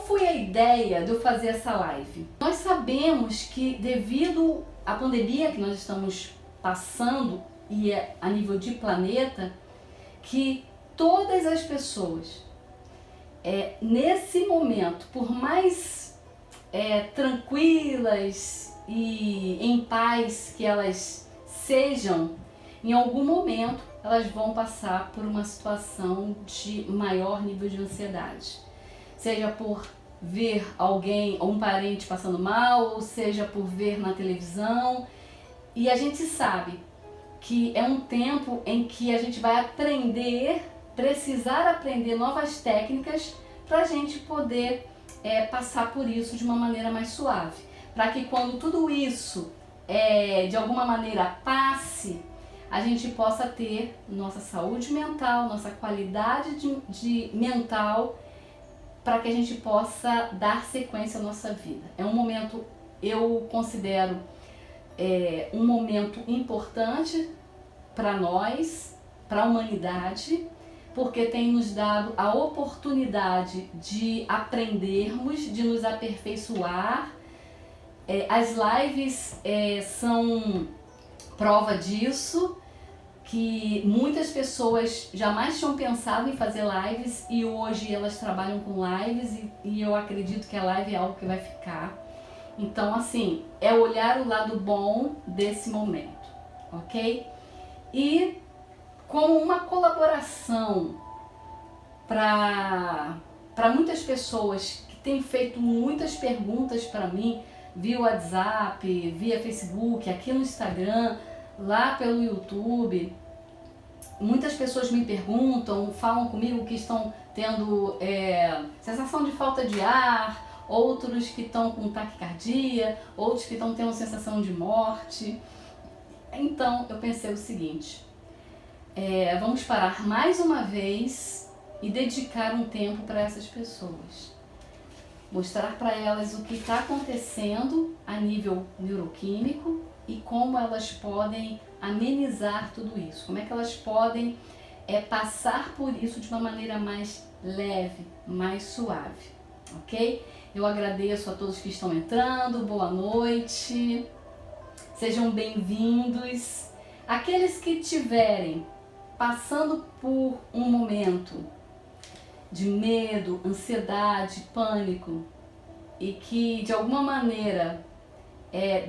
foi a ideia de eu fazer essa live? Nós sabemos que devido à pandemia que nós estamos passando e a nível de planeta, que todas as pessoas nesse momento, por mais tranquilas e em paz que elas sejam, em algum momento elas vão passar por uma situação de maior nível de ansiedade. Seja por ver alguém ou um parente passando mal, ou seja por ver na televisão. E a gente sabe que é um tempo em que a gente vai precisar aprender novas técnicas para a gente poder passar por isso de uma maneira mais suave. Para que quando tudo isso de alguma maneira passe, a gente possa ter nossa saúde mental, nossa qualidade de mental, para que a gente possa dar sequência à nossa vida. É um momento, eu considero um momento importante para nós, para a humanidade, porque tem nos dado a oportunidade de aprendermos, de nos aperfeiçoar. As lives são prova disso, que muitas pessoas jamais tinham pensado em fazer lives e hoje elas trabalham com lives e eu acredito que a live é algo que vai ficar. Então, assim, é olhar o lado bom desse momento, ok? E como uma colaboração para muitas pessoas que têm feito muitas perguntas para mim, via WhatsApp, via Facebook, aqui no Instagram, lá pelo YouTube, muitas pessoas me perguntam, falam comigo que estão tendo sensação de falta de ar, outros que estão com taquicardia, outros que estão tendo sensação de morte. Então eu pensei o seguinte, vamos parar mais uma vez e dedicar um tempo para essas pessoas. Mostrar para elas o que está acontecendo a nível neuroquímico e como elas podem amenizar tudo isso, como é que elas podem passar por isso de uma maneira mais leve, mais suave, ok? Eu agradeço a todos que estão entrando, boa noite, sejam bem-vindos. Aqueles que estiverem passando por um momento de medo, ansiedade, pânico e que de alguma maneira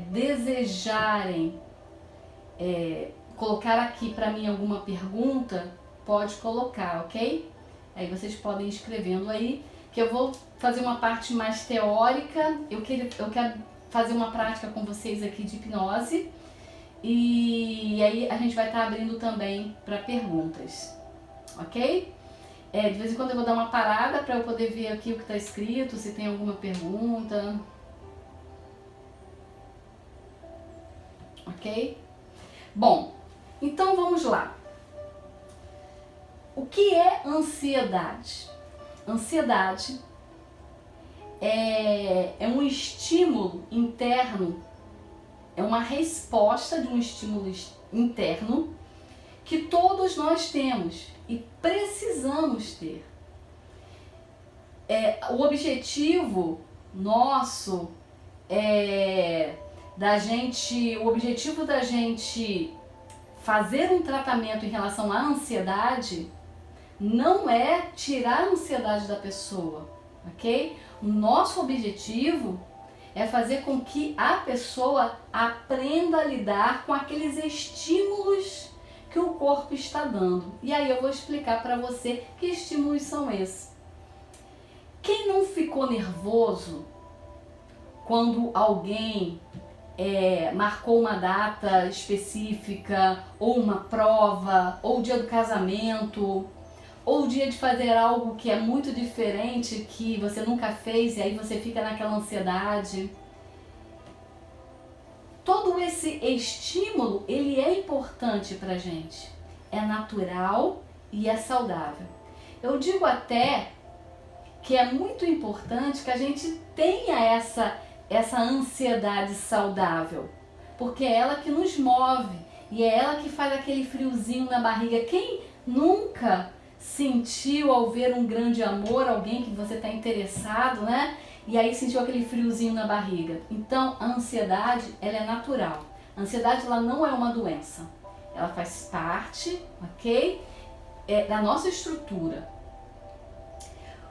desejarem colocar aqui para mim alguma pergunta, pode colocar, ok? Aí vocês podem ir escrevendo aí, que eu vou fazer uma parte mais teórica, eu quero fazer uma prática com vocês aqui de hipnose e aí a gente vai estar abrindo também para perguntas, ok? De vez em quando eu vou dar uma parada para eu poder ver aqui o que está escrito, se tem alguma pergunta. Ok? Bom, então vamos lá. O que é ansiedade? Ansiedade é um estímulo interno, é uma resposta de um estímulo interno que todos nós temos e precisamos ter. O objetivo nosso o objetivo da gente fazer um tratamento em relação à ansiedade não é tirar a ansiedade da pessoa, ok? O nosso objetivo é fazer com que a pessoa aprenda a lidar com aqueles estímulos que o corpo está dando. E aí eu vou explicar para você que estímulos são esses. Quem não ficou nervoso quando alguém marcou uma data específica, ou uma prova, ou o dia do casamento, ou o dia de fazer algo que é muito diferente, que você nunca fez e aí você fica naquela ansiedade? Todo esse estímulo, ele é importante pra gente, é natural e é saudável. Eu digo até que é muito importante que a gente tenha essa ansiedade saudável, porque é ela que nos move e é ela que faz aquele friozinho na barriga. Quem nunca sentiu ao ver um grande amor, alguém que você está interessado, né? E aí sentiu aquele friozinho na barriga. Então, a ansiedade, ela é natural. A ansiedade, ela não é uma doença. Ela faz parte, ok? Da nossa estrutura.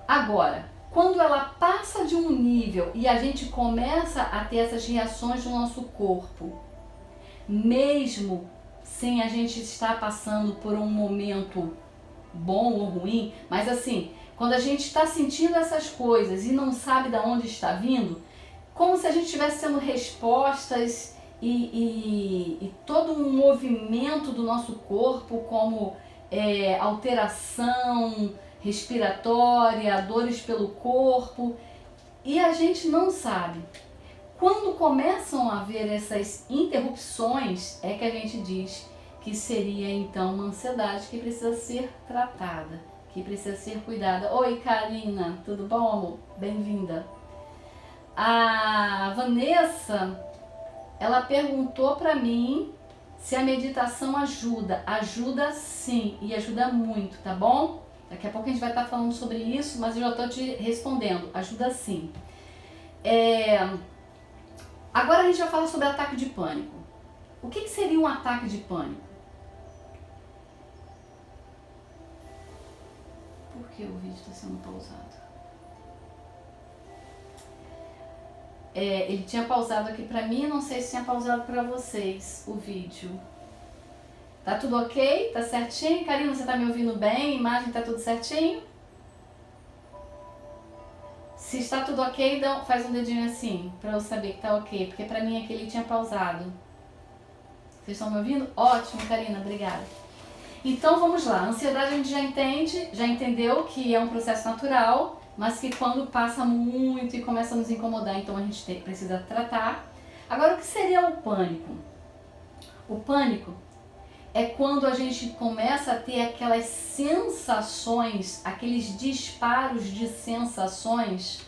Agora, quando ela passa de um nível e a gente começa a ter essas reações no nosso corpo, mesmo sem a gente estar passando por um momento bom ou ruim, mas assim, quando a gente está sentindo essas coisas e não sabe de onde está vindo, como se a gente estivesse tendo respostas e todo um movimento do nosso corpo, como alteração respiratória, dores pelo corpo, e a gente não sabe. Quando começam a haver essas interrupções, é que a gente diz que seria então uma ansiedade que precisa ser tratada, que precisa ser cuidada. Oi, Karina, tudo bom, amor? Bem-vinda. A Vanessa, ela perguntou para mim se a meditação ajuda. Ajuda sim, e ajuda muito, tá bom? Daqui a pouco a gente vai estar falando sobre isso, mas eu já estou te respondendo. Ajuda sim. Agora a gente vai falar sobre ataque de pânico. O que seria um ataque de pânico? Por que o vídeo está sendo pausado? Ele tinha pausado aqui para mim, não sei se tinha pausado para vocês o vídeo. Tá tudo ok? Tá certinho? Karina, você tá me ouvindo bem? Imagem tá tudo certinho? Se está tudo ok, então faz um dedinho assim, pra eu saber que tá ok, porque pra mim aqui ele tinha pausado. Vocês estão me ouvindo? Ótimo, Karina, obrigada. Então vamos lá, a ansiedade a gente já entendeu que é um processo natural, mas que quando passa muito e começa a nos incomodar, então a gente precisa tratar. Agora, o que seria o pânico? O pânico é quando a gente começa a ter aquelas sensações, aqueles disparos de sensações,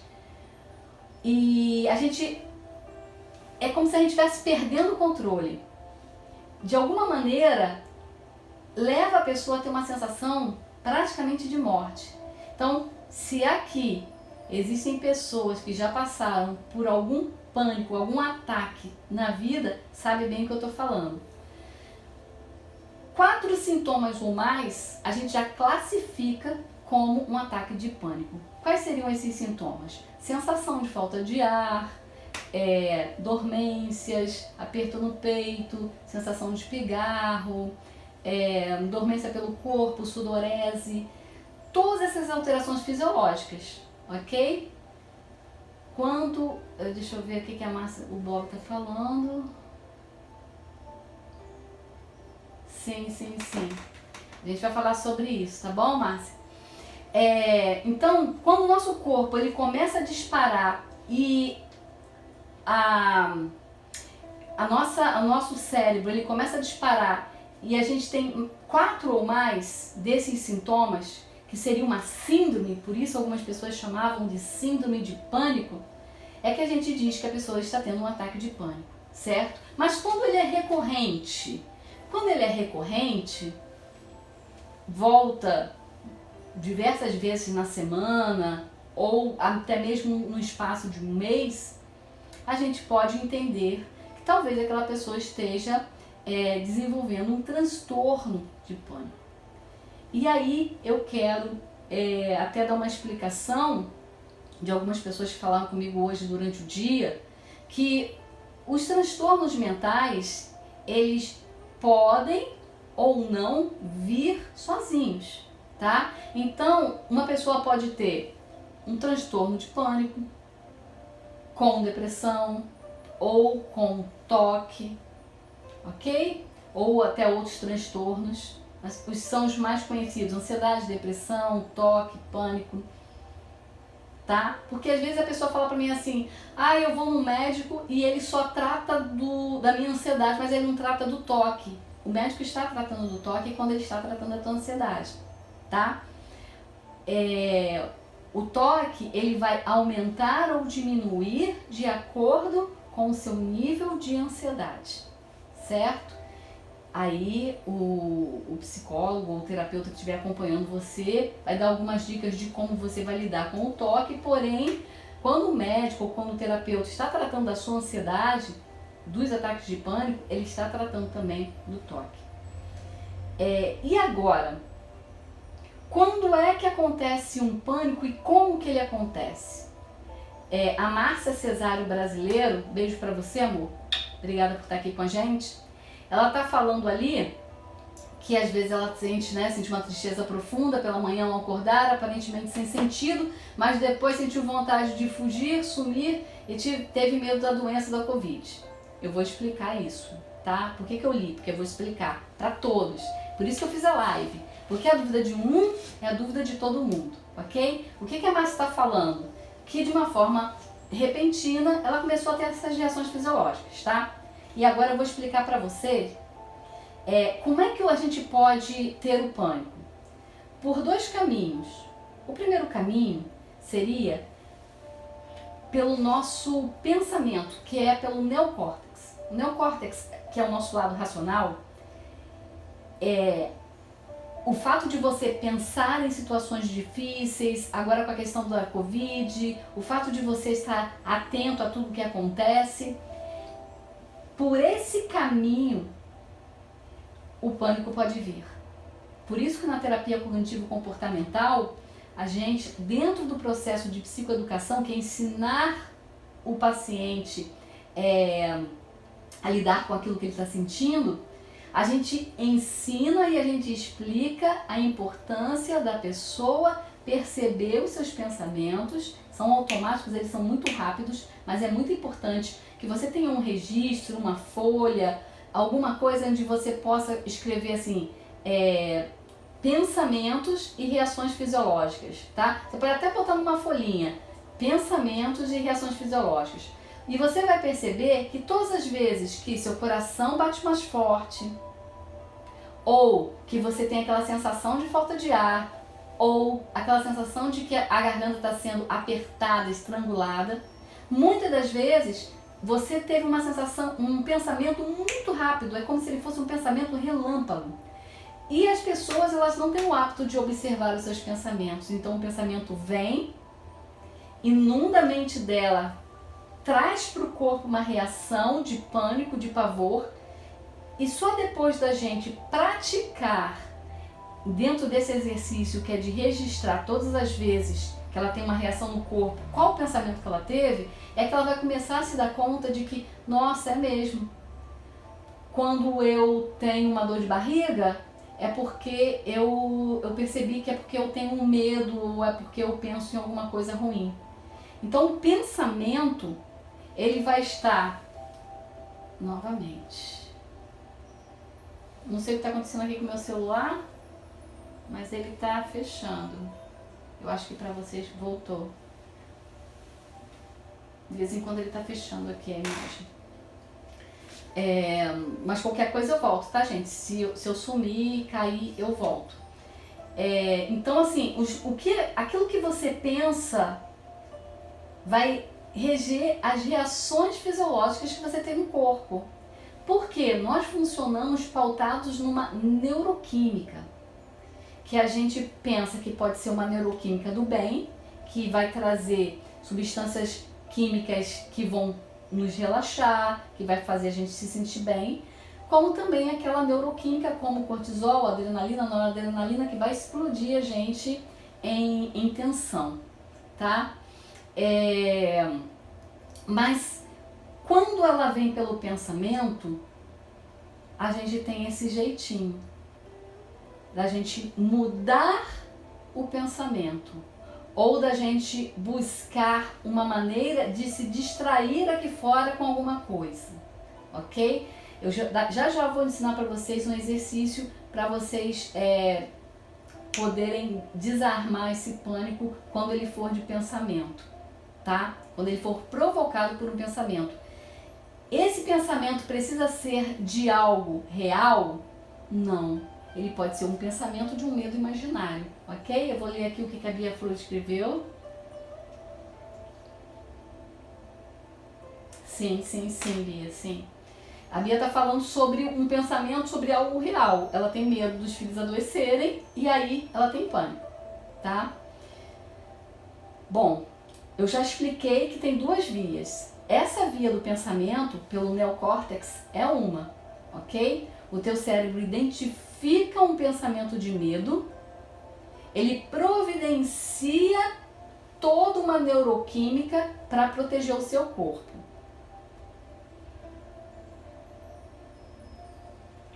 e a gente é como se a gente estivesse perdendo o controle. De alguma maneira, leva a pessoa a ter uma sensação praticamente de morte. Então, se aqui existem pessoas que já passaram por algum pânico, algum ataque na vida, sabe bem o que eu estou falando. 4 sintomas ou mais, a gente já classifica como um ataque de pânico. Quais seriam esses sintomas? Sensação de falta de ar, dormências, aperto no peito, sensação de pigarro, dormência pelo corpo, sudorese, todas essas alterações fisiológicas, ok? Deixa eu ver o que o Bob está falando. Sim. A gente vai falar sobre isso, tá bom, Márcia? Então, quando o nosso corpo ele começa a disparar e o nosso cérebro ele começa a disparar e a gente tem 4 ou mais desses sintomas, que seria uma síndrome, por isso algumas pessoas chamavam de síndrome de pânico, é que a gente diz que a pessoa está tendo um ataque de pânico, certo? Mas quando ele é recorrente, volta diversas vezes na semana ou até mesmo no espaço de um mês, a gente pode entender que talvez aquela pessoa esteja desenvolvendo um transtorno de pânico. E aí eu quero até dar uma explicação de algumas pessoas que falaram comigo hoje durante o dia, que os transtornos mentais, eles podem ou não vir sozinhos, tá? Então, uma pessoa pode ter um transtorno de pânico com depressão ou com toque, ok? Ou até outros transtornos, mas os são os mais conhecidos: ansiedade, depressão, toque, pânico, tá? Porque às vezes a pessoa fala pra mim assim: eu vou no médico e ele só trata da minha ansiedade, mas ele não trata do toque. O médico está tratando do toque quando ele está tratando da tua ansiedade, tá? O toque, ele vai aumentar ou diminuir de acordo com o seu nível de ansiedade, certo? Aí o psicólogo ou o terapeuta que estiver acompanhando você vai dar algumas dicas de como você vai lidar com o toque, porém, quando o médico ou quando o terapeuta está tratando da sua ansiedade, dos ataques de pânico, ele está tratando também do toque. E agora, quando é que acontece um pânico e como que ele acontece? A Márcia Cesário Brasileiro, beijo pra você, amor, obrigada por estar aqui com a gente. Ela tá falando ali que às vezes ela sente uma tristeza profunda pela manhã ao acordar, aparentemente sem sentido, mas depois sentiu vontade de fugir, sumir e teve medo da doença da Covid. Eu vou explicar isso, tá? Por que eu li? Porque eu vou explicar para todos. Por isso que eu fiz a live. Porque a dúvida de um é a dúvida de todo mundo, ok? O que a Márcia está falando? Que de uma forma repentina ela começou a ter essas reações fisiológicas, tá? E agora eu vou explicar para vocês como é que a gente pode ter o pânico. Por dois caminhos. O primeiro caminho seria pelo nosso pensamento, que é pelo neocórtex. O neocórtex, que é o nosso lado racional, o fato de você pensar em situações difíceis, agora com a questão da Covid, o fato de você estar atento a tudo que acontece, por esse caminho o pânico pode vir. Por isso que na terapia cognitivo-comportamental, a gente, dentro do processo de psicoeducação, que é ensinar o paciente a lidar com aquilo que ele está sentindo, a gente ensina e a gente explica a importância da pessoa perceber os seus pensamentos. São automáticos, eles são muito rápidos, mas é muito importante que você tenha um registro, uma folha, alguma coisa onde você possa escrever assim, pensamentos e reações fisiológicas, tá? Você pode até botar numa folhinha, pensamentos e reações fisiológicas. E você vai perceber que todas as vezes que seu coração bate mais forte, ou que você tem aquela sensação de falta de ar, ou aquela sensação de que a garganta está sendo apertada, estrangulada, muitas das vezes você teve uma sensação, um pensamento muito rápido, é como se ele fosse um pensamento relâmpago. E as pessoas, elas não têm o hábito de observar os seus pensamentos. Então o pensamento vem, inunda a mente dela, traz para o corpo uma reação de pânico, de pavor, e só depois da gente praticar dentro desse exercício, que é de registrar todas as vezes que ela tem uma reação no corpo, qual o pensamento que ela teve, é que ela vai começar a se dar conta de que, nossa, é mesmo. Quando eu tenho uma dor de barriga, é porque eu percebi que é porque eu tenho um medo, ou é porque eu penso em alguma coisa ruim. Então o pensamento, ele vai estar novamente. Não sei o que está acontecendo aqui com o meu celular, mas ele está fechando. Eu acho que para vocês voltou. De vez em quando ele está fechando aqui a imagem. Mas qualquer coisa eu volto, tá, gente? Se eu sumir e cair, eu volto. Então, assim, aquilo que você pensa vai reger as reações fisiológicas que você tem no corpo. Porque nós funcionamos pautados numa neuroquímica, que a gente pensa que pode ser uma neuroquímica do bem, que vai trazer substâncias químicas que vão nos relaxar, que vai fazer a gente se sentir bem, como também aquela neuroquímica como cortisol, adrenalina, noradrenalina, que vai explodir a gente em tensão, tá? Mas quando ela vem pelo pensamento, a gente tem esse jeitinho da gente mudar o pensamento, ou da gente buscar uma maneira de se distrair aqui fora com alguma coisa, ok? Eu já vou ensinar para vocês um exercício para vocês poderem desarmar esse pânico quando ele for de pensamento, tá? Quando ele for provocado por um pensamento. Esse pensamento precisa ser de algo real? Não. Ele pode ser um pensamento de um medo imaginário, ok? Eu vou ler aqui o que a Bia Flor escreveu. Sim, Bia, sim. A Bia está falando sobre um pensamento sobre algo real. Ela tem medo dos filhos adoecerem e aí ela tem pânico, tá? Bom, eu já expliquei que tem duas vias. Essa via do pensamento, pelo neocórtex, é uma, ok? O teu cérebro identifica um pensamento de medo, ele providencia toda uma neuroquímica para proteger o seu corpo.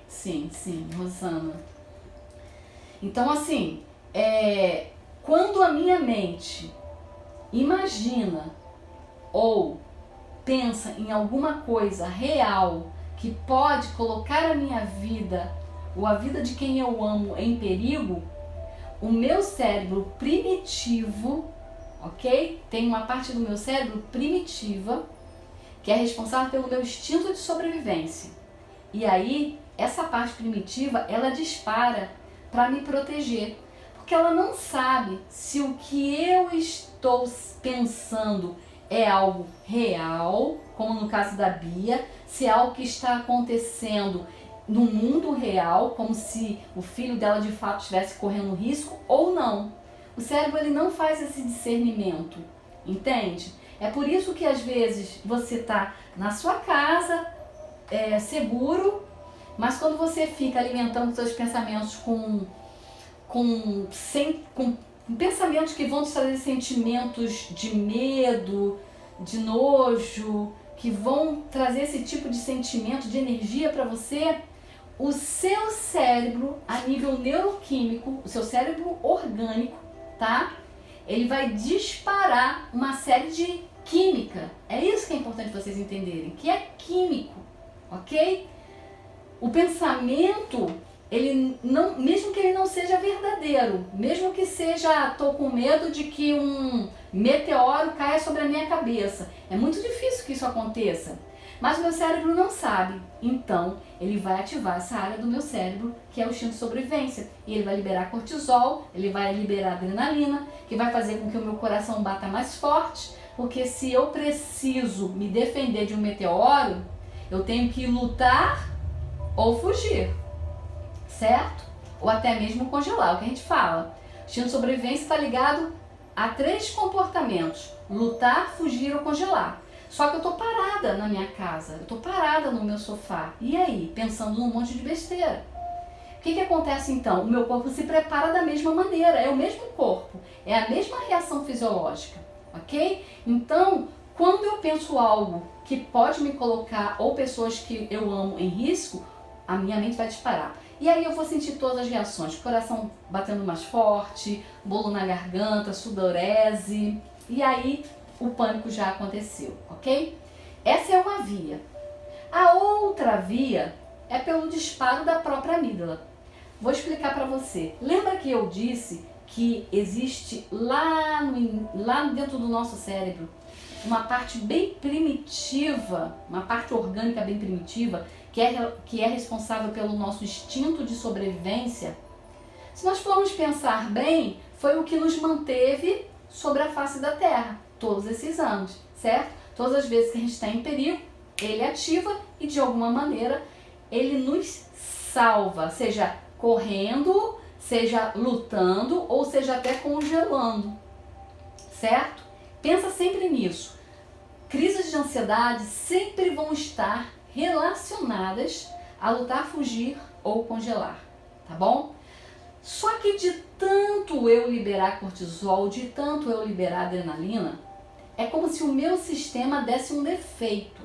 Sim, Rosana. Então, assim, quando a minha mente imagina ou pensa em alguma coisa real que pode colocar a minha vida ou a vida de quem eu amo em perigo, o meu cérebro primitivo, ok? Tem uma parte do meu cérebro primitiva que é responsável pelo meu instinto de sobrevivência. E aí, essa parte primitiva, ela dispara para me proteger. Porque ela não sabe se o que eu estou pensando é algo real, como no caso da Bia, se é algo que está acontecendo no mundo real, como se o filho dela de fato estivesse correndo risco ou não. O cérebro ele não faz esse discernimento, entende? É por isso que às vezes você está na sua casa, seguro, mas quando você fica alimentando seus pensamentos com pensamentos que vão te trazer sentimentos de medo, de nojo, que vão trazer esse tipo de sentimento, de energia para você, o seu cérebro, a nível neuroquímico, o seu cérebro orgânico, tá? Ele vai disparar uma série de química. É isso que é importante vocês entenderem, que é químico, ok? O pensamento, ele não, mesmo que ele não seja verdadeiro, mesmo que seja, tô com medo de que um meteoro caia sobre a minha cabeça, é muito difícil que isso aconteça, mas o meu cérebro não sabe, então ele vai ativar essa área do meu cérebro, que é o instinto de sobrevivência, e ele vai liberar cortisol, ele vai liberar adrenalina, que vai fazer com que o meu coração bata mais forte, porque se eu preciso me defender de um meteoro, eu tenho que lutar ou fugir, certo? Ou até mesmo congelar, o que a gente fala. O instinto de sobrevivência está ligado a 3 comportamentos: lutar, fugir ou congelar. Só que eu tô parada na minha casa, eu tô parada no meu sofá. E aí? Pensando num monte de besteira. O que acontece então? O meu corpo se prepara da mesma maneira, é o mesmo corpo, é a mesma reação fisiológica, ok? Então, quando eu penso algo que pode me colocar ou pessoas que eu amo em risco, a minha mente vai disparar. E aí eu vou sentir todas as reações, coração batendo mais forte, bolo na garganta, sudorese, e aí o pânico já aconteceu, ok? Essa é uma via. A outra via é pelo disparo da própria amígdala. Vou explicar para você. Lembra que eu disse que existe lá dentro do nosso cérebro uma parte bem primitiva, uma parte orgânica bem primitiva, que é responsável pelo nosso instinto de sobrevivência? Se nós formos pensar bem, foi o que nos manteve sobre a face da Terra todos esses anos, certo? Todas as vezes que a gente está em perigo, ele ativa e de alguma maneira ele nos salva, seja correndo, seja lutando ou seja até congelando, certo? Pensa sempre nisso. Crises de ansiedade sempre vão estar relacionadas a lutar, fugir ou congelar, tá bom? Só que de tanto eu liberar cortisol, de tanto eu liberar adrenalina, é como se o meu sistema desse um defeito.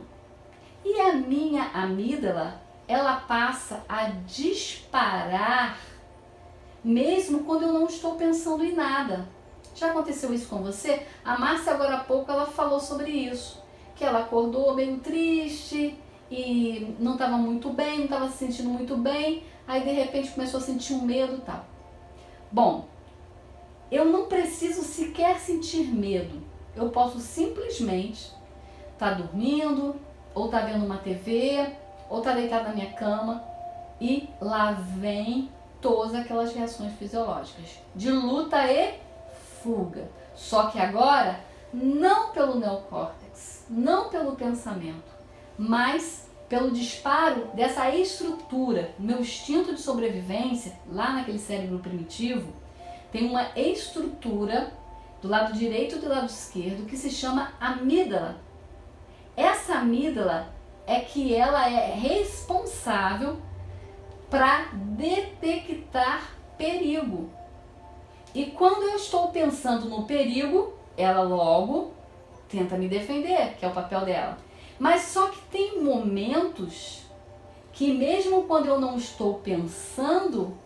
E a minha amígdala, ela passa a disparar mesmo quando eu não estou pensando em nada. Já aconteceu isso com você? A Márcia agora há pouco ela falou sobre isso, que ela acordou meio triste e não estava muito bem, não estava se sentindo muito bem, aí de repente começou a sentir um medo e tal. Bom, eu não preciso sequer sentir medo, eu posso simplesmente estar dormindo, ou estar vendo uma TV, ou estar deitado na minha cama e lá vem todas aquelas reações fisiológicas de luta e fuga. Só que agora, não pelo neocórtex, não pelo pensamento, mas pelo disparo dessa estrutura. O meu instinto de sobrevivência, lá naquele cérebro primitivo, tem uma estrutura do lado direito e do lado esquerdo que se chama amígdala. Essa amígdala é que ela é responsável para detectar perigo. E quando eu estou pensando no perigo, ela logo tenta me defender, que é o papel dela. Mas só que tem momentos que mesmo quando eu não estou pensando,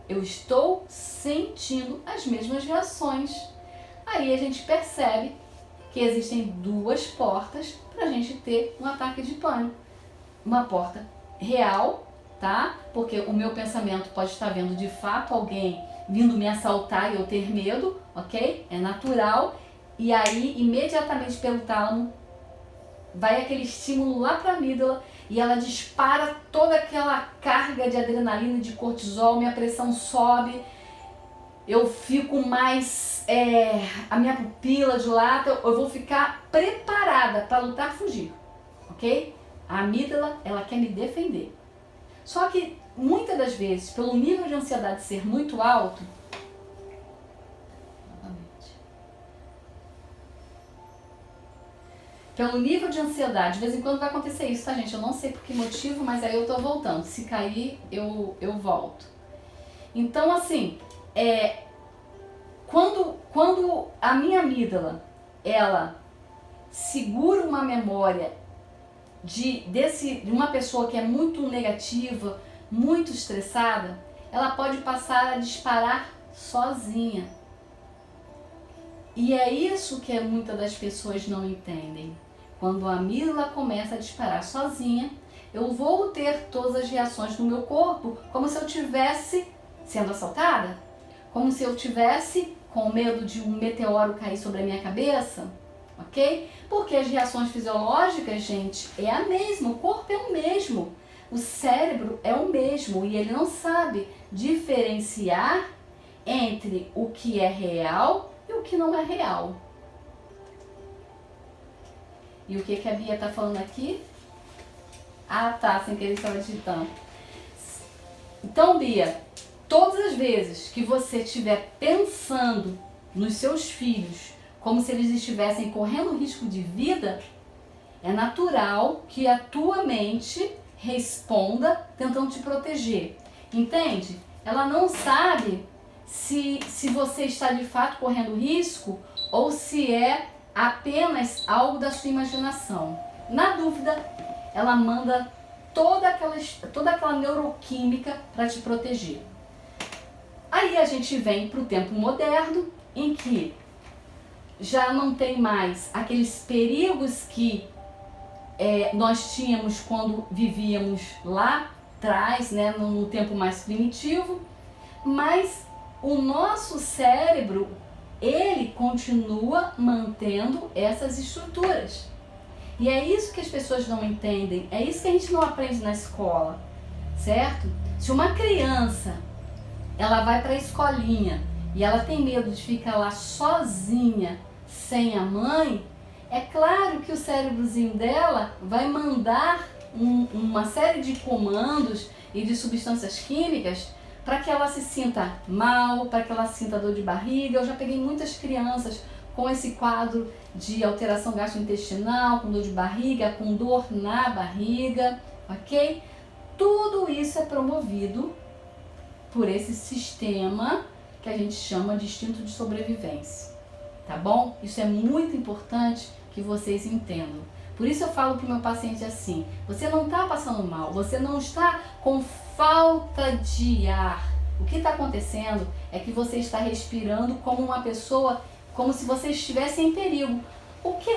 eu estou sentindo as mesmas reações. Aí a gente percebe que existem duas portas para a gente ter um ataque de pânico. Uma porta real, tá? Porque o meu pensamento pode estar vendo de fato alguém vindo me assaltar e eu ter medo, ok? É natural. E aí, imediatamente pelo tálamo, vai aquele estímulo lá para a amígdala e ela dispara toda aquela carga de adrenalina e de cortisol, minha pressão sobe, eu fico mais, a minha pupila dilata, eu vou ficar preparada para lutar, fugir, ok? A amígdala, ela quer me defender. Só que, muitas das vezes, pelo nível de ansiedade ser muito alto, pelo nível de ansiedade, de vez em quando vai acontecer isso, tá, gente? Eu não sei por que motivo, mas aí eu tô voltando. Se cair, eu volto. Então, assim, quando a minha amígdala, ela segura uma memória de uma pessoa que é muito negativa, muito estressada, ela pode passar a disparar sozinha. E é isso que muitas das pessoas não entendem. Quando a amígdala começa a disparar sozinha, eu vou ter todas as reações no meu corpo como se eu estivesse sendo assaltada, como se eu tivesse com medo de um meteoro cair sobre a minha cabeça, ok? Porque as reações fisiológicas, gente, é a mesma, o corpo é o mesmo, o cérebro é o mesmo e ele não sabe diferenciar entre o que é real e o que não é real. E o que a Bia está falando aqui? Ah, tá, sem querer estava digitando. Então, Bia, todas as vezes que você estiver pensando nos seus filhos como se eles estivessem correndo risco de vida, é natural que a tua mente responda tentando te proteger. Entende? Ela não sabe se você está de fato correndo risco ou se é apenas algo da sua imaginação. Na dúvida, ela manda toda aquela neuroquímica para te proteger. Aí a gente vem para o tempo moderno, em que já não tem mais aqueles perigos que nós tínhamos quando vivíamos lá atrás, né, no tempo mais primitivo, mas o nosso cérebro, ele continua mantendo essas estruturas. E é isso que as pessoas não entendem, é isso que a gente não aprende na escola, certo? Se uma criança, ela vai para a escolinha e ela tem medo de ficar lá sozinha, sem a mãe, é claro que o cérebrozinho dela vai mandar uma série de comandos e de substâncias químicas para que ela se sinta mal, para que ela sinta dor de barriga. Eu já peguei muitas crianças com esse quadro de alteração gastrointestinal, com dor de barriga, com dor na barriga, ok? Tudo isso é promovido por esse sistema que a gente chama de instinto de sobrevivência, tá bom? Isso é muito importante que vocês entendam. Por isso eu falo para o meu paciente assim: você não está passando mal, você não está com falta de ar. O que está acontecendo é que você está respirando como uma pessoa, como se você estivesse em perigo. O que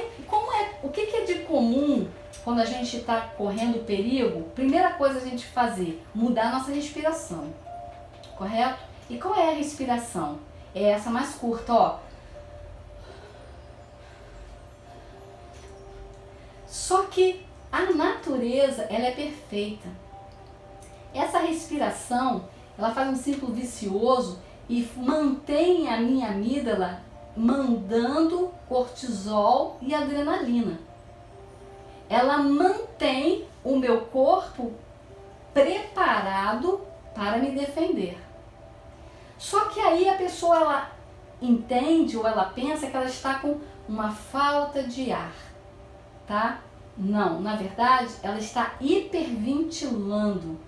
é de comum quando a gente está correndo perigo? Primeira coisa a gente fazer, mudar a nossa respiração, correto? E qual é a respiração? É essa mais curta, ó. Só que a natureza, ela é perfeita. Essa respiração, ela faz um ciclo vicioso e mantém a minha amígdala mandando cortisol e adrenalina. Ela mantém o meu corpo preparado para me defender. Só que aí a pessoa ela entende ou ela pensa que ela está com uma falta de ar, tá? Não, na verdade ela está hiperventilando.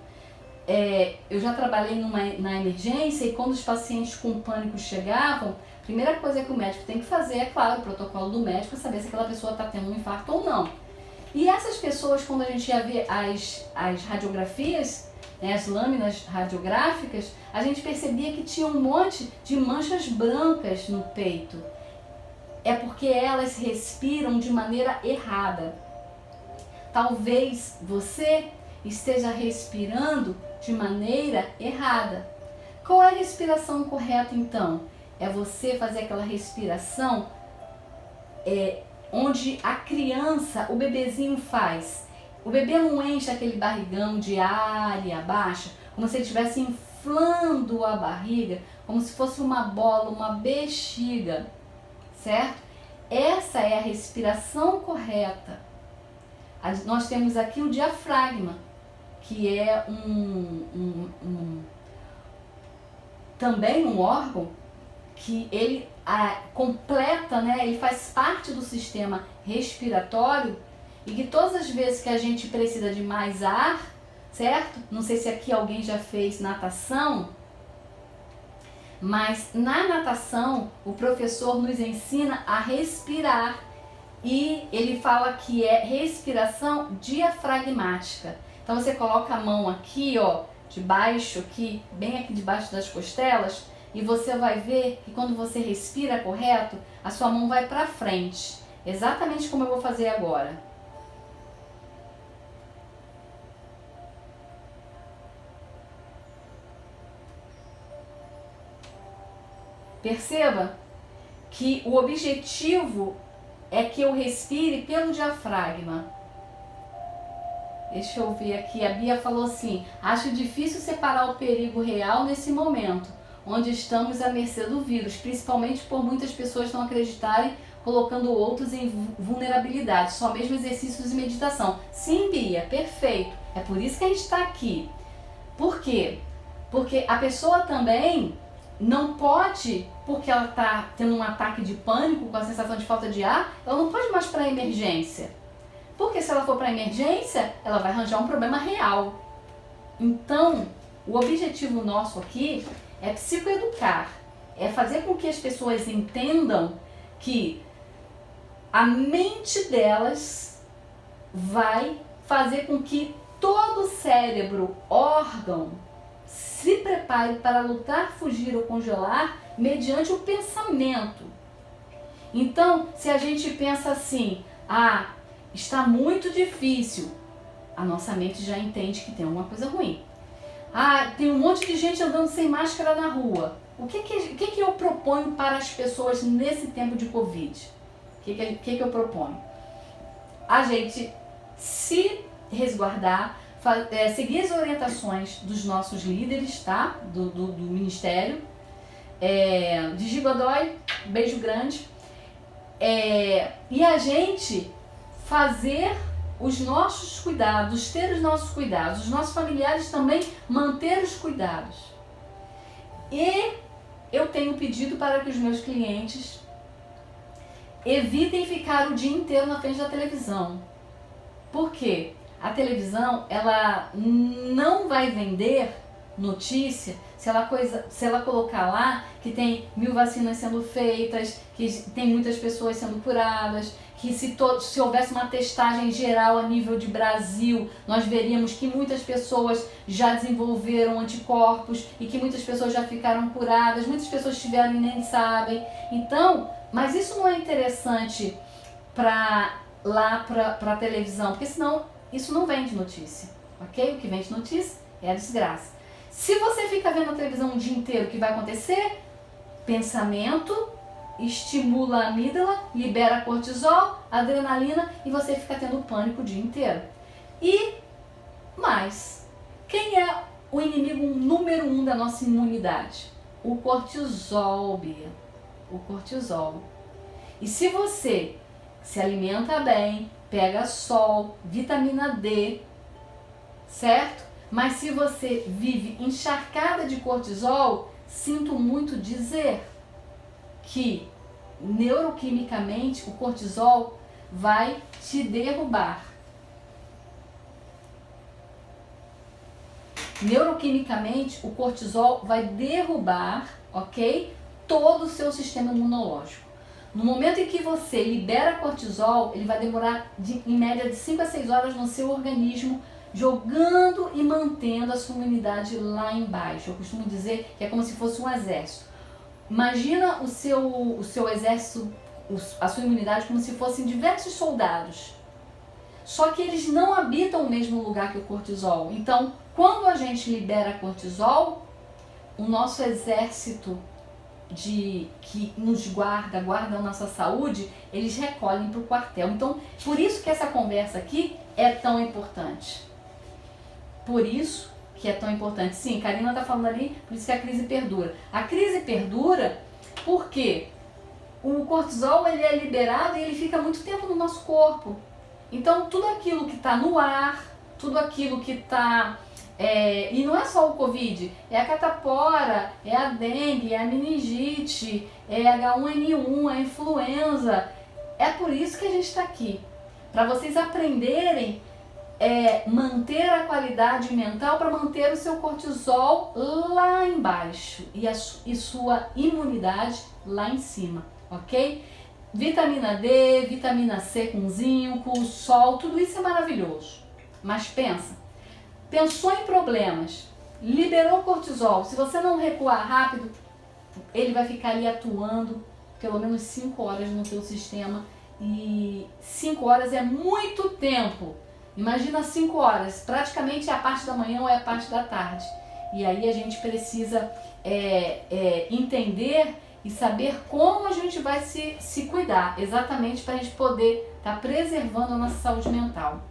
Eu já trabalhei na emergência e quando os pacientes com pânico chegavam, a primeira coisa que o médico tem que fazer é, claro, o protocolo do médico, saber se aquela pessoa está tendo um infarto ou não. E essas pessoas, quando a gente ia ver as radiografias, né, as lâminas radiográficas, a gente percebia que tinha um monte de manchas brancas no peito. É porque elas respiram de maneira errada. Talvez você esteja respirando de maneira errada. Qual é a respiração correta então? É você fazer aquela respiração onde a criança, o bebezinho faz. O bebê não enche aquele barrigão de ar e abaixa, como se ele estivesse inflando a barriga, como se fosse uma bola, uma bexiga, certo? Essa é a respiração correta. Nós temos aqui o diafragma, que é também um órgão que ele completa, né? Ele faz parte do sistema respiratório e que todas as vezes que a gente precisa de mais ar, certo? Não sei se aqui alguém já fez natação, mas na natação o professor nos ensina a respirar e ele fala que é respiração diafragmática. Então você coloca a mão aqui, ó, debaixo aqui, bem aqui debaixo das costelas, e você vai ver que quando você respira correto, a sua mão vai para frente, exatamente como eu vou fazer agora. Perceba que o objetivo é que eu respire pelo diafragma. Deixa eu ver aqui, a Bia falou assim: acho difícil separar o perigo real nesse momento, onde estamos à mercê do vírus, principalmente por muitas pessoas não acreditarem, colocando outros em vulnerabilidade, só mesmo exercícios e meditação. Sim, Bia, perfeito. É por isso que a gente está aqui. Por quê? Porque a pessoa também não pode, porque ela está tendo um ataque de pânico, com a sensação de falta de ar, ela não pode mais para a emergência. Porque se ela for para a emergência, ela vai arranjar um problema real. Então, o objetivo nosso aqui é psicoeducar, é fazer com que as pessoas entendam que a mente delas vai fazer com que todo o cérebro, órgão, se prepare para lutar, fugir ou congelar mediante o pensamento. Então, se a gente pensa assim, está muito difícil, a nossa mente já entende que tem alguma coisa ruim. Tem um monte de gente andando sem máscara na rua. O que eu proponho para as pessoas nesse tempo de Covid? O que eu proponho? A gente se resguardar, seguir as orientações dos nossos líderes, tá? Do Ministério. Gigi Godoy, beijo grande. E a gente fazer os nossos cuidados, ter os nossos cuidados, os nossos familiares também manter os cuidados. E eu tenho pedido para que os meus clientes evitem ficar o dia inteiro na frente da televisão. Por quê? A televisão, ela não vai vender notícia se ela colocar lá que tem 1000 vacinas sendo feitas, que tem muitas pessoas sendo curadas, que se houvesse uma testagem geral a nível de Brasil, nós veríamos que muitas pessoas já desenvolveram anticorpos e que muitas pessoas já ficaram curadas, muitas pessoas tiveram e nem sabem. Então, mas isso não é interessante para a televisão, porque senão isso não vende notícia, ok? O que vende notícia é a desgraça. Se você fica vendo a televisão o dia inteiro, o que vai acontecer? Pensamento estimula a amígdala, libera cortisol, adrenalina e você fica tendo pânico o dia inteiro. E mais, quem é o inimigo número 1 da nossa imunidade? O cortisol, Bia. O cortisol. E se você se alimenta bem, pega sol, vitamina D, certo? Mas se você vive encharcada de cortisol, sinto muito dizer que neuroquimicamente o cortisol vai te derrubar. Neuroquimicamente o cortisol vai derrubar, ok? Todo o seu sistema imunológico. No momento em que você libera cortisol, ele vai demorar em média de 5 a 6 horas no seu organismo, jogando e mantendo a sua imunidade lá embaixo. Eu costumo dizer que é como se fosse um exército. Imagina o seu exército, a sua imunidade como se fossem diversos soldados. Só que eles não habitam o mesmo lugar que o cortisol. Então, quando a gente libera cortisol, o nosso exército que nos guarda a nossa saúde, eles recolhem para o quartel. Então, por isso que essa conversa aqui é tão importante. Por isso que é tão importante. Sim, Karina está falando ali, por isso que a crise perdura. A crise perdura porque o cortisol ele é liberado e ele fica muito tempo no nosso corpo. Então, tudo aquilo que está no ar, tudo aquilo que está... e não é só o Covid, é a catapora, é a dengue, é a meningite, é H1N1, é a influenza. É por isso que a gente está aqui. Para vocês aprenderem manter a qualidade mental, para manter o seu cortisol lá embaixo e sua imunidade lá em cima, ok? Vitamina D, vitamina C com zinco, sol, tudo isso é maravilhoso. Mas pensou em problemas, liberou cortisol, se você não recuar rápido, ele vai ficar ali atuando pelo menos 5 horas no teu sistema, e 5 horas é muito tempo. Imagina 5 horas, praticamente é a parte da manhã ou é a parte da tarde. E aí a gente precisa entender e saber como a gente vai se cuidar, exatamente para a gente poder estar preservando a nossa saúde mental.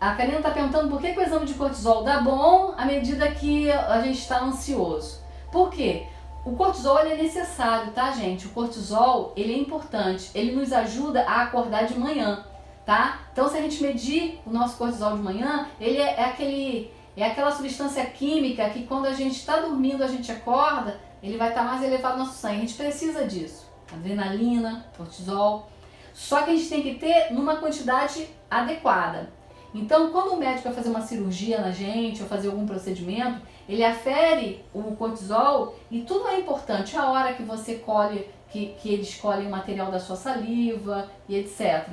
A Karina está perguntando por que o exame de cortisol dá bom à medida que a gente está ansioso. Por quê? O cortisol ele é necessário, tá, gente? O cortisol ele é importante, ele nos ajuda a acordar de manhã, tá? Então, se a gente medir o nosso cortisol de manhã, ele é aquela substância química que quando a gente está dormindo, a gente acorda, ele vai estar mais elevado no nosso sangue. A gente precisa disso. Adrenalina, cortisol. Só que a gente tem que ter numa quantidade adequada. Então, quando o médico vai fazer uma cirurgia na gente ou fazer algum procedimento, ele afere o cortisol e tudo é importante. A hora que você colhe, que eles colhem o material da sua saliva e etc.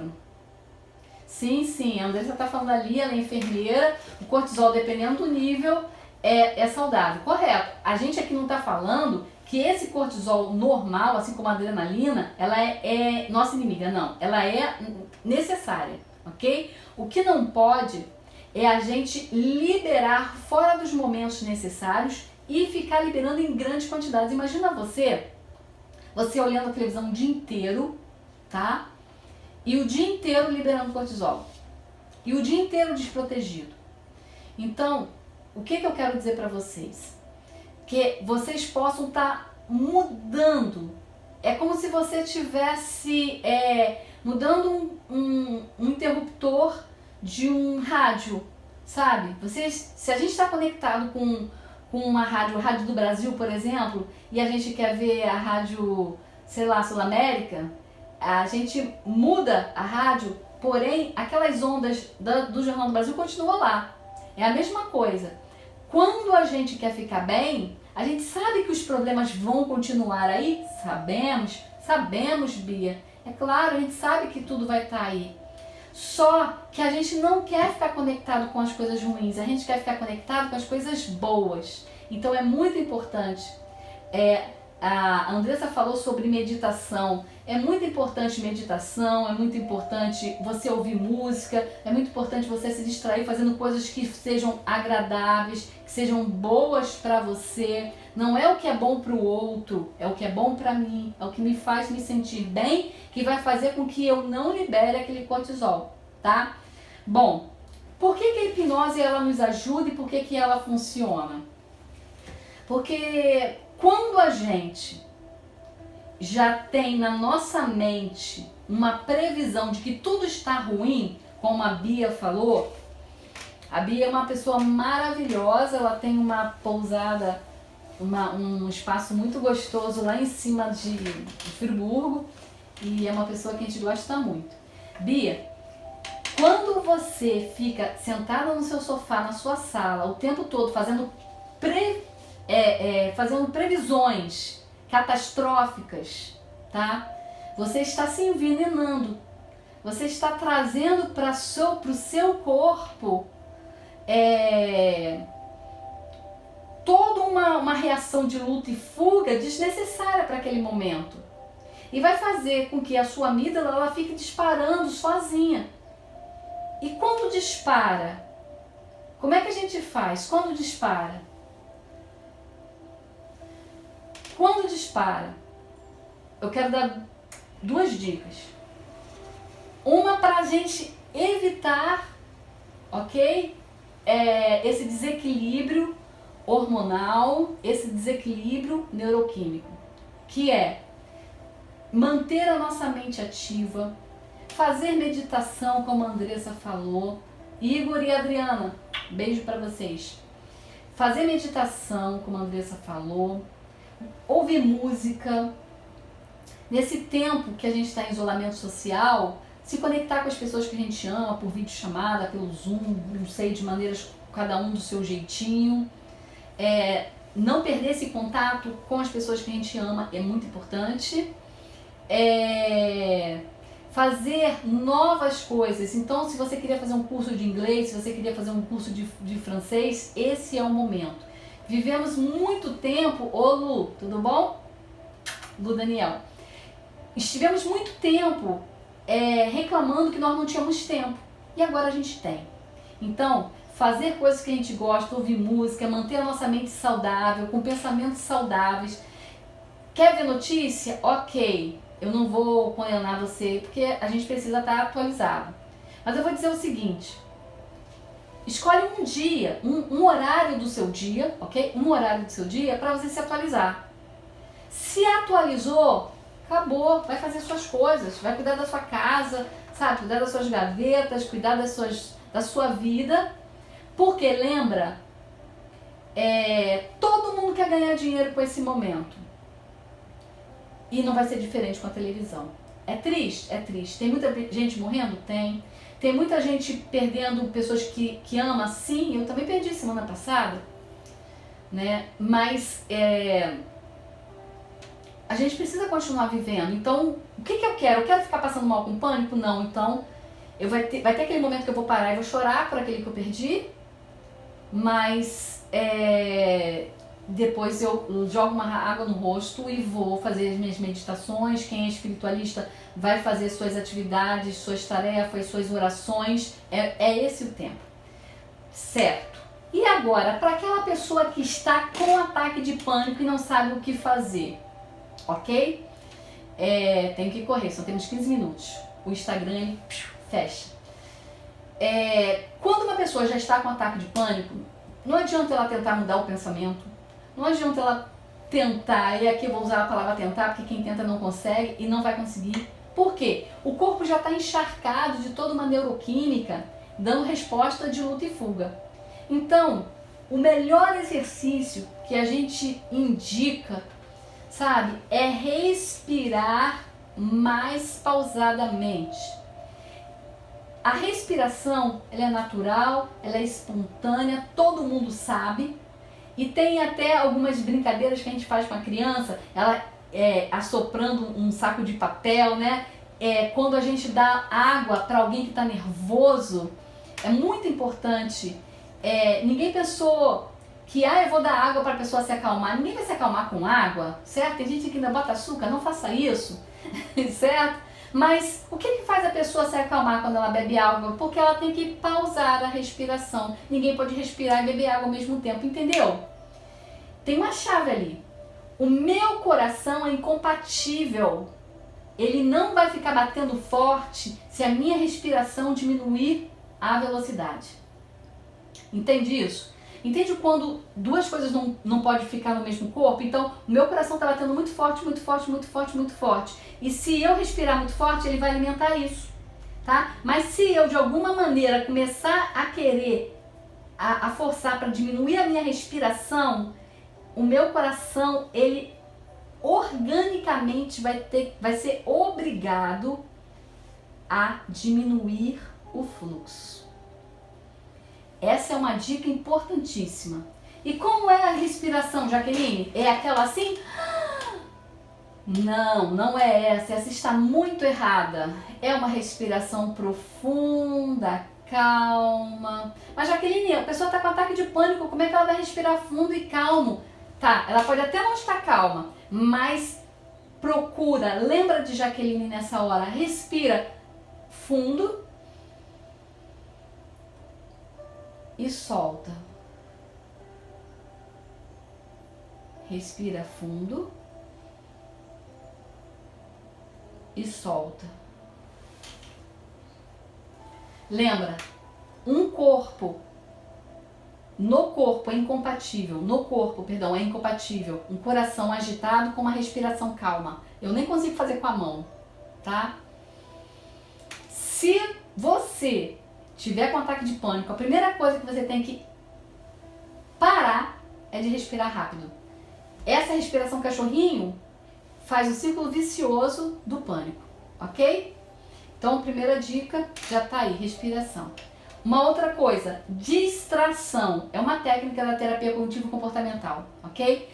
Sim, a Andressa está falando ali, ela é enfermeira, o cortisol, dependendo do nível, é saudável. Correto. A gente aqui não está falando que esse cortisol normal, assim como a adrenalina, ela é nossa inimiga. Não, ela é necessária, ok? O que não pode é a gente liberar fora dos momentos necessários e ficar liberando em grandes quantidades. Imagina você olhando a televisão o dia inteiro, tá? E o dia inteiro liberando cortisol. E o dia inteiro desprotegido. Então, o que eu quero dizer para vocês? Que vocês possam estar mudando. É como se você estivesse mudando um interruptor de um rádio, sabe? Se a gente está conectado com uma rádio do Brasil, por exemplo, e a gente quer ver a rádio, sei lá, Sul América, a gente muda a rádio, porém aquelas ondas do Jornal do Brasil continuam lá. É a mesma coisa. Quando a gente quer ficar bem, a gente sabe que os problemas vão continuar aí? Sabemos, Bia. É claro, a gente sabe que tudo vai estar aí. Só que a gente não quer ficar conectado com as coisas ruins, a gente quer ficar conectado com as coisas boas. Então é muito importante. A Andressa falou sobre meditação. É muito importante meditação, é muito importante você ouvir música, é muito importante você se distrair fazendo coisas que sejam agradáveis, que sejam boas para você. Não é o que é bom para o outro, é o que é bom para mim, é o que me faz me sentir bem, que vai fazer com que eu não libere aquele cortisol, tá? Bom, por que a hipnose ela nos ajuda e por que ela funciona? Porque quando a gente já tem na nossa mente uma previsão de que tudo está ruim, como a Bia falou, a Bia é uma pessoa maravilhosa, ela tem uma pousada, um espaço muito gostoso lá em cima de Friburgo, e é uma pessoa que a gente gosta muito. Bia, quando você fica sentada no seu sofá, na sua sala, o tempo todo fazendo previsões catastróficas, tá? Você está se envenenando, você está trazendo para o seu corpo toda uma reação de luta e fuga desnecessária para aquele momento. E vai fazer com que a sua amígdala ela fique disparando sozinha. E quando dispara, como é que a gente faz? Quando dispara? Quando dispara, eu quero dar 2 dicas. Uma para a gente evitar, ok? Esse desequilíbrio hormonal, esse desequilíbrio neuroquímico, que é manter a nossa mente ativa, fazer meditação, como a Andressa falou. Igor e Adriana, beijo para vocês. Fazer meditação, como a Andressa falou, ouvir música. Nesse tempo que a gente está em isolamento social, se conectar com as pessoas que a gente ama por videochamada, pelo Zoom, não sei, de maneiras, cada um do seu jeitinho. Não perder esse contato com as pessoas que a gente ama é muito importante. Fazer novas coisas. Então, se você queria fazer um curso de inglês, se você queria fazer um curso de francês, esse é o momento. Vivemos muito tempo... Ô Lu, tudo bom? Lu Daniel. Estivemos muito tempo reclamando que nós não tínhamos tempo. E agora a gente tem. Então, fazer coisas que a gente gosta, ouvir música, manter a nossa mente saudável, com pensamentos saudáveis. Quer ver notícia? Ok. Eu não vou condenar você, porque a gente precisa estar atualizado. Mas eu vou dizer o seguinte. Escolhe um dia, um horário do seu dia, ok? Um horário do seu dia para você se atualizar. Se atualizou, acabou. Vai fazer suas coisas, vai cuidar da sua casa, sabe? Cuidar das suas gavetas, cuidar da sua vida. Porque lembra, todo mundo quer ganhar dinheiro com esse momento. E não vai ser diferente com a televisão. É triste? É triste. Tem muita gente morrendo? Tem. Tem muita gente perdendo pessoas que ama? Sim, eu também perdi semana passada. Né? Mas a gente precisa continuar vivendo. Então, o que eu quero? Eu quero ficar passando mal com pânico? Não. Então, vai ter aquele momento que eu vou parar e vou chorar por aquele que eu perdi. Mas depois eu jogo uma água no rosto e vou fazer as minhas meditações. Quem é espiritualista vai fazer suas atividades, suas tarefas, suas orações. É esse o tempo. Certo. E agora, para aquela pessoa que está com ataque de pânico e não sabe o que fazer, ok? Tenho que correr, só temos 15 minutos. O Instagram ele fecha. Quando uma pessoa já está com ataque de pânico, não adianta ela tentar mudar o pensamento. Não adianta ela tentar, e aqui eu vou usar a palavra tentar, porque quem tenta não consegue e não vai conseguir. Por quê? O corpo já está encharcado de toda uma neuroquímica, dando resposta de luta e fuga. Então, o melhor exercício que a gente indica, sabe, é respirar mais pausadamente. A respiração, ela é natural, ela é espontânea, todo mundo sabe. E tem até algumas brincadeiras que a gente faz com a criança, ela assoprando um saco de papel, né? Quando a gente dá água para alguém que está nervoso, é muito importante. Ninguém pensou que eu vou dar água para a pessoa se acalmar. Ninguém vai se acalmar com água, certo? Tem gente que ainda bota açúcar, não faça isso, certo? Mas o que faz a pessoa se acalmar quando ela bebe água? Porque ela tem que pausar a respiração. Ninguém pode respirar e beber água ao mesmo tempo, entendeu? Tem uma chave ali. O meu coração é incompatível. Ele não vai ficar batendo forte se a minha respiração diminuir a velocidade. Entende isso? Entende quando duas coisas não podem ficar no mesmo corpo? Então, o meu coração está batendo muito forte, muito forte, muito forte, muito forte. E se eu respirar muito forte, ele vai alimentar isso, tá? Mas se eu, de alguma maneira, começar a querer, a forçar para diminuir a minha respiração, o meu coração, ele organicamente vai ser obrigado a diminuir o fluxo. Essa é uma dica importantíssima. E como é a respiração, Jaqueline? É aquela assim? Não, não é essa. Essa está muito errada. É uma respiração profunda, calma. Mas, Jaqueline, a pessoa está com ataque de pânico. Como é que ela vai respirar fundo e calmo? Tá, ela pode até não estar calma, mas procura, lembra de Jaqueline nessa hora, respira fundo e solta. Respira fundo e solta. Lembra, no corpo é incompatível. É incompatível um coração agitado com uma respiração calma. Eu nem consigo fazer com a mão, tá? Se você tiver com ataque de pânico, a primeira coisa que você tem que parar é de respirar rápido. Essa respiração cachorrinho faz o círculo vicioso do pânico, ok? Então, primeira dica já tá aí, respiração. Uma outra coisa, distração. É uma técnica da terapia cognitivo-comportamental, ok?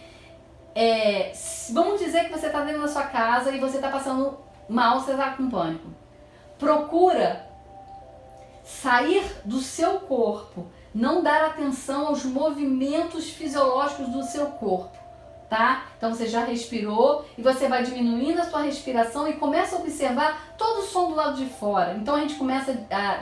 Vamos dizer que você está dentro da sua casa e você está passando mal, você está com pânico. Procura sair do seu corpo, não dar atenção aos movimentos fisiológicos do seu corpo, tá? Então você já respirou e você vai diminuindo a sua respiração e começa a observar todo o som do lado de fora. Então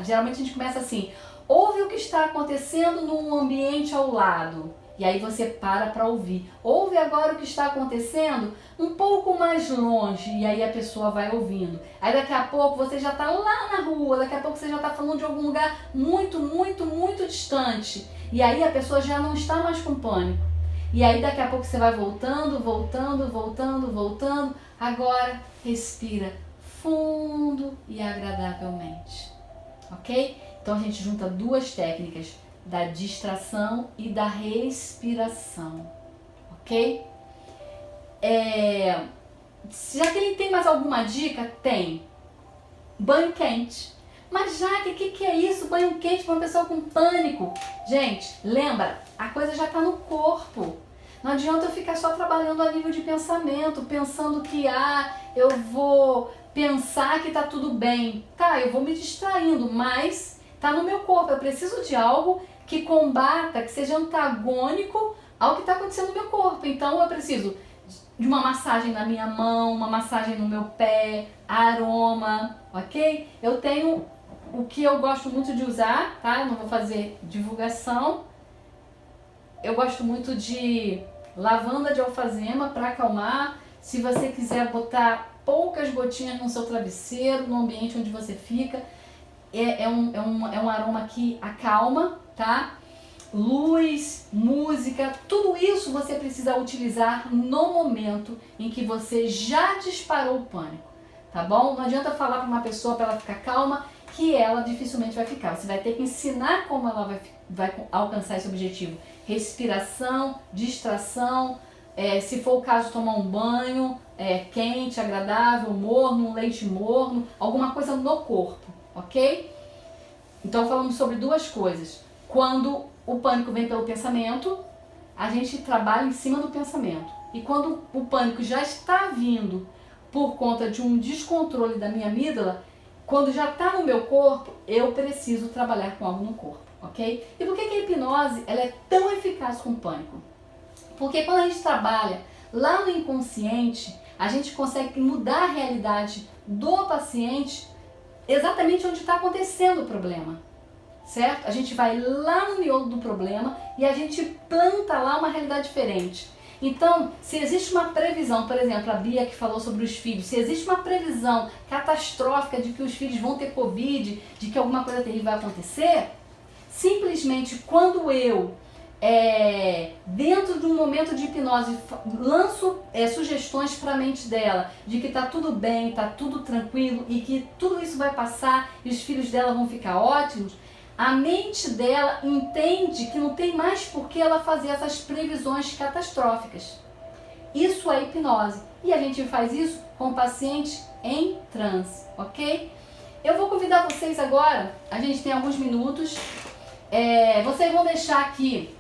geralmente a gente começa assim, ouve o que está acontecendo no ambiente ao lado. E aí você para ouvir. Ouve agora o que está acontecendo um pouco mais longe. E aí a pessoa vai ouvindo. Aí daqui a pouco você já está lá na rua. Daqui a pouco você já está falando de algum lugar muito, muito, muito distante. E aí a pessoa já não está mais com pânico. E aí daqui a pouco você vai voltando. Agora respira fundo e agradavelmente. Ok? Então a gente junta duas técnicas, da distração e da respiração, ok? Já que ele tem mais alguma dica, tem banho quente. Mas Jaque, o que é isso? Banho quente para uma pessoa com pânico? Gente, lembra, a coisa já está no corpo. Não adianta eu ficar só trabalhando a nível de pensamento, pensando que eu vou pensar que tá tudo bem. Tá, eu vou me distraindo, mas tá no meu corpo. Eu preciso de algo que combata, que seja antagônico ao que está acontecendo no meu corpo. Então eu preciso de uma massagem na minha mão, uma massagem no meu pé, aroma, ok? Eu tenho o que eu gosto muito de usar, tá? Eu não vou fazer divulgação. Eu gosto muito de lavanda de alfazema para acalmar. Se você quiser botar poucas gotinhas no seu travesseiro, no ambiente onde você fica, é um aroma que acalma, tá? Luz, música, tudo isso você precisa utilizar no momento em que você já disparou o pânico, tá bom? Não adianta falar para uma pessoa para ela ficar calma, que ela dificilmente vai ficar. Você vai ter que ensinar como ela vai alcançar esse objetivo. Respiração, distração, se for o caso, tomar um banho quente, agradável, morno, um leite morno, alguma coisa no corpo, ok? Então falamos sobre duas coisas. Quando o pânico vem pelo pensamento, a gente trabalha em cima do pensamento. E quando o pânico já está vindo por conta de um descontrole da minha amígdala, quando já está no meu corpo, eu preciso trabalhar com algo no corpo, ok? E por que a hipnose ela é tão eficaz com o pânico? Porque quando a gente trabalha lá no inconsciente, a gente consegue mudar a realidade do paciente exatamente onde está acontecendo o problema, certo? A gente vai lá no miolo do problema e a gente planta lá uma realidade diferente. Então, se existe uma previsão, por exemplo, a Bia que falou sobre os filhos, se existe uma previsão catastrófica de que os filhos vão ter Covid, de que alguma coisa terrível vai acontecer, simplesmente quando eu dentro de um momento de hipnose, lanço sugestões para a mente dela de que está tudo bem, está tudo tranquilo e que tudo isso vai passar e os filhos dela vão ficar ótimos, a mente dela entende que não tem mais por que ela fazer essas previsões catastróficas. Isso é hipnose. E a gente faz isso com o paciente em transe, ok? Eu vou convidar vocês agora, a gente tem alguns minutos, vocês vão deixar aqui,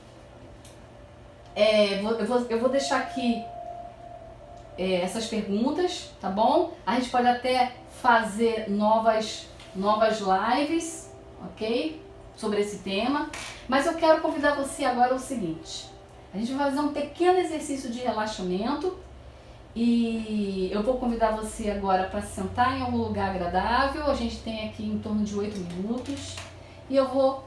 eu vou deixar aqui essas perguntas, tá bom? A gente pode até fazer novas lives, ok? Sobre esse tema, mas eu quero convidar você agora ao seguinte, a gente vai fazer um pequeno exercício de relaxamento e eu vou convidar você agora para sentar em algum lugar agradável, a gente tem aqui em torno de 8 minutos e eu vou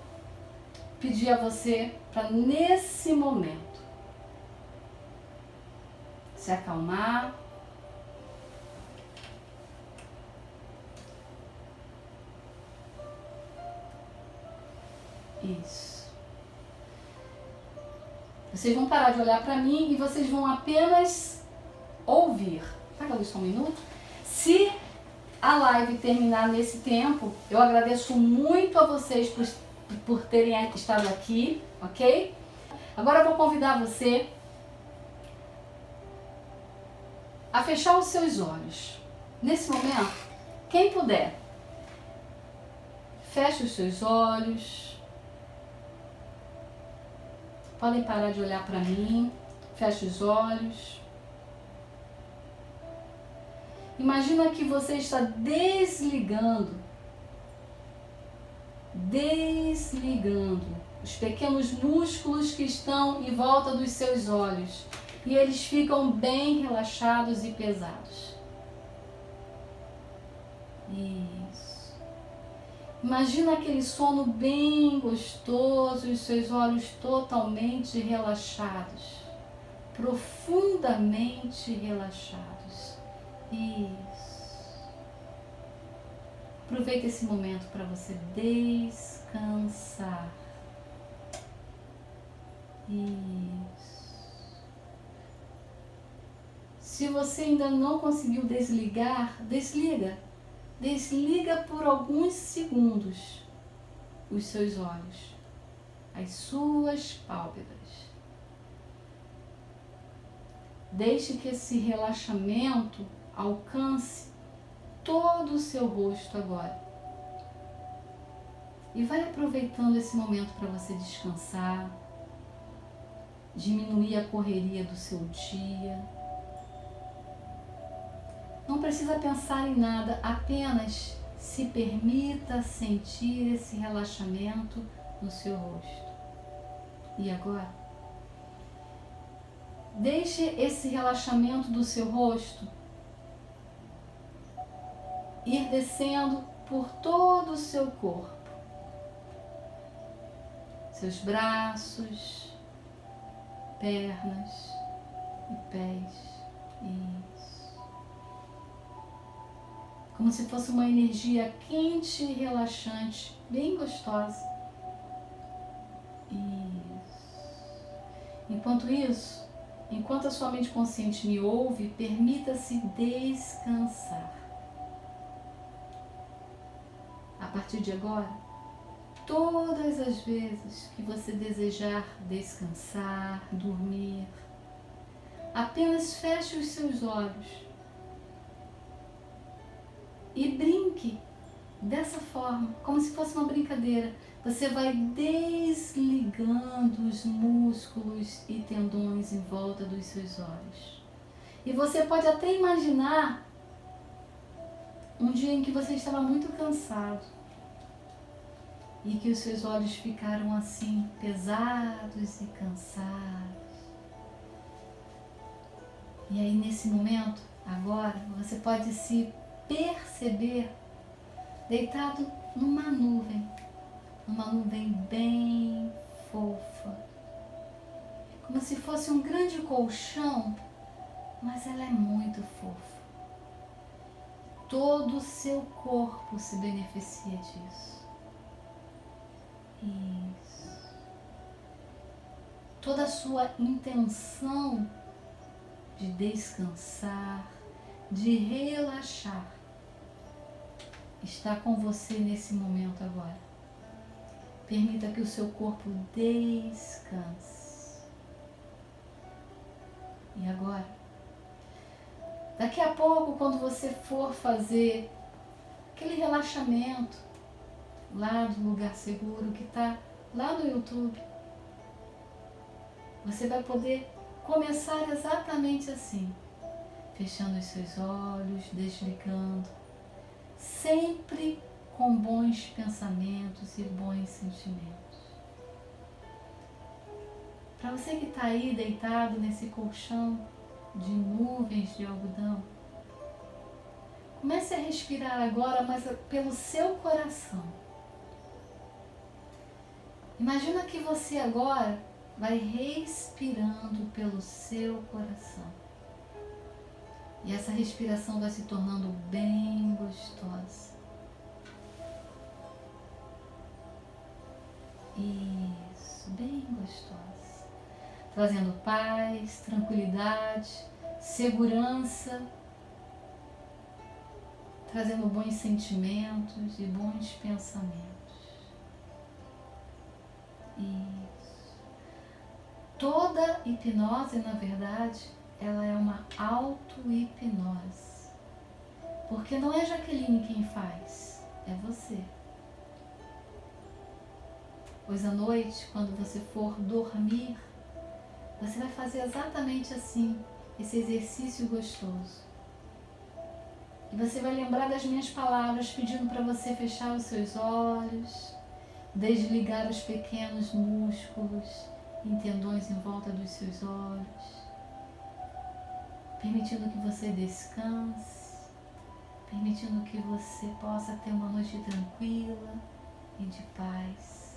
pedir a você para nesse momento se acalmar, isso. Vocês vão parar de olhar para mim e vocês vão apenas ouvir. Apaga a luz só um minuto. Se a live terminar nesse tempo, eu agradeço muito a vocês por terem estado aqui, ok? Agora eu vou convidar você a fechar os seus olhos. Nesse momento, quem puder, feche os seus olhos. Podem parar de olhar para mim. Feche os olhos. Imagina que você está desligando os pequenos músculos que estão em volta dos seus olhos. E eles ficam bem relaxados e pesados. Isso. Imagina aquele sono bem gostoso e os seus olhos totalmente relaxados. Profundamente relaxados. Isso. Aproveita esse momento para você descansar. Isso. Se você ainda não conseguiu desligar, desliga. Desliga por alguns segundos os seus olhos, as suas pálpebras. Deixe que esse relaxamento alcance todo o seu rosto agora. E vai aproveitando esse momento para você descansar, diminuir a correria do seu dia. Não precisa pensar em nada, apenas se permita sentir esse relaxamento no seu rosto. E agora, deixe esse relaxamento do seu rosto ir descendo por todo o seu corpo. Seus braços, pernas e pés. Isso. Como se fosse uma energia quente e relaxante, bem gostosa. Isso. Enquanto a sua mente consciente me ouve, permita-se descansar. A partir de agora, todas as vezes que você desejar descansar, dormir, apenas feche os seus olhos e brinque dessa forma, como se fosse uma brincadeira. Você vai desligando os músculos e tendões em volta dos seus olhos. E você pode até imaginar um dia em que você estava muito cansado e que os seus olhos ficaram assim, pesados e cansados. E aí nesse momento, agora, você pode se perceber deitado numa nuvem bem fofa, como se fosse um grande colchão, mas ela é muito fofa. Todo o seu corpo se beneficia disso. Isso. toda a sua intenção de descansar, de relaxar, está com você nesse momento agora. Permita que o seu corpo descanse. E agora, daqui a pouco, quando você for fazer aquele relaxamento lá do lugar seguro que está lá no YouTube, você vai poder começar exatamente assim, fechando os seus olhos, desligando, sempre com bons pensamentos e bons sentimentos. Para você que está aí deitado nesse colchão de nuvens de algodão, comece a respirar agora, mas pelo seu coração. Imagina que você agora vai respirando pelo seu coração. E essa respiração vai se tornando bem gostosa. Isso, bem gostosa. Trazendo paz, tranquilidade, segurança, trazendo bons sentimentos e bons pensamentos. Isso. Toda hipnose, na verdade, ela é uma auto-hipnose. Porque não é Jaqueline quem faz, é você. Pois à noite, quando você for dormir, você vai fazer exatamente assim, esse exercício gostoso. E você vai lembrar das minhas palavras pedindo para você fechar os seus olhos, desligar os pequenos músculos e tendões em volta dos seus olhos, permitindo que você descanse, permitindo que você possa ter uma noite tranquila e de paz.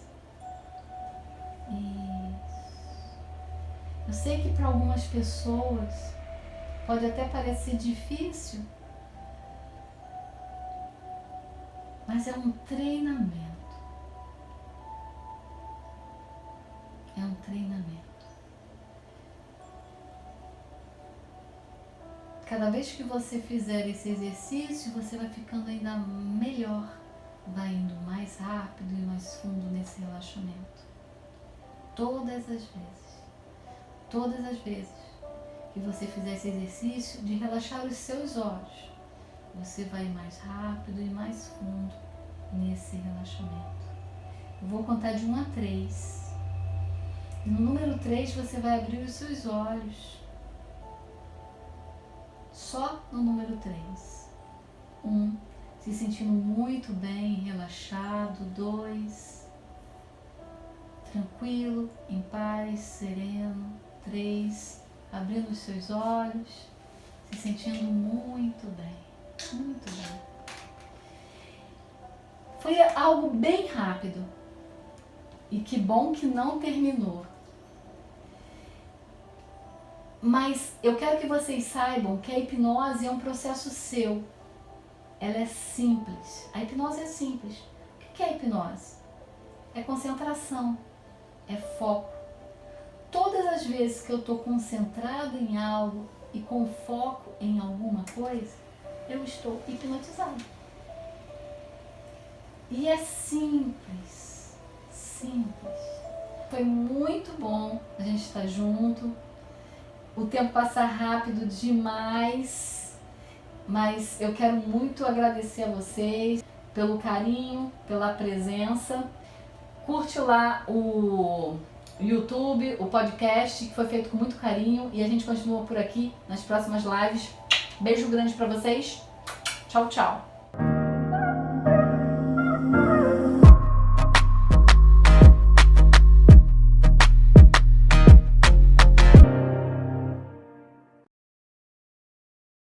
Isso. Eu sei que para algumas pessoas pode até parecer difícil, mas é um treinamento. É um treinamento. Cada vez que você fizer esse exercício, você vai ficando ainda melhor, vai indo mais rápido e mais fundo nesse relaxamento. Todas as vezes que você fizer esse exercício de relaxar os seus olhos, você vai mais rápido e mais fundo nesse relaxamento. Eu vou contar de 1 a 3. E no número 3 você vai abrir os seus olhos. Só no número 3. 1, se sentindo muito bem, relaxado. 2, tranquilo, em paz, sereno. 3, abrindo os seus olhos, se sentindo muito bem, muito bem. Foi algo bem rápido e que bom que não terminou. Mas eu quero que vocês saibam que a hipnose é um processo seu. Ela é simples. A hipnose é simples. O que é a hipnose? É concentração, é foco. Todas as vezes que eu estou concentrada em algo e com foco em alguma coisa, eu estou hipnotizada. E é simples, simples. Foi muito bom a gente estar junto. O tempo passa rápido demais, mas eu quero muito agradecer a vocês pelo carinho, pela presença. Curte lá o YouTube, o podcast, que foi feito com muito carinho, e a gente continua por aqui nas próximas lives. Beijo grande pra vocês. Tchau, tchau.